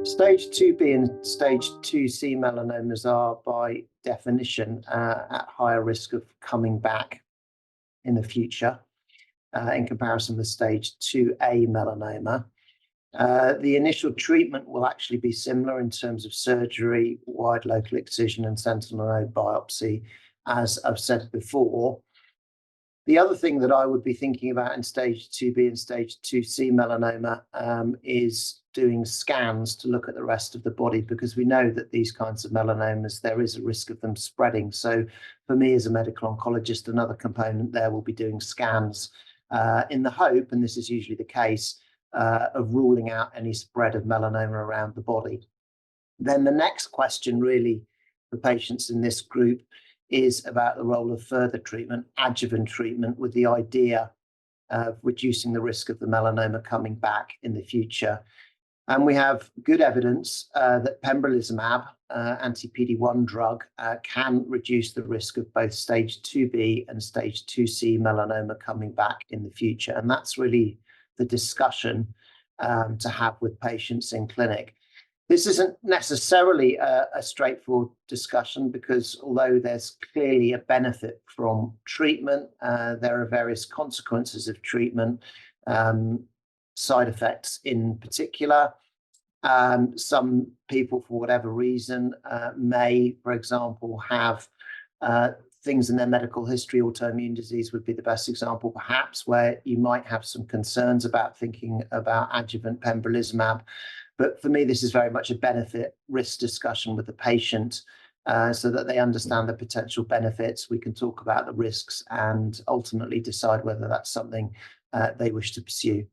Stage 2B and stage 2C melanomas are by definition at higher risk of coming back in the future in comparison with stage 2A melanoma. The initial treatment will actually be similar in terms of surgery, wide local excision and sentinel node biopsy, as I've said before. The other thing that I would be thinking about in stage 2B and stage 2C melanoma is doing scans to look at the rest of the body, because we know that these kinds of melanomas, there is a risk of them spreading. So for me as a medical oncologist, another component there will be doing scans in the hope, and this is usually the case, of ruling out any spread of melanoma around the body. Then the next question really for patients in this group is about the role of further treatment, adjuvant treatment, with the idea of reducing the risk of the melanoma coming back in the future. And we have good evidence that pembrolizumab, anti-PD-1 drug, can reduce the risk of both stage 2B and stage 2C melanoma coming back in the future. And that's really the discussion to have with patients in clinic. This isn't necessarily a straightforward discussion, because although there's clearly a benefit from treatment, there are various consequences of treatment, side effects in particular. Some people, for whatever reason, may, for example, have things in their medical history. Autoimmune disease would be the best example, perhaps, where you might have some concerns about thinking about adjuvant pembrolizumab. But for me, this is very much a benefit-risk discussion with the patient, so that they understand the potential benefits. We can talk about the risks and ultimately decide whether that's something they wish to pursue.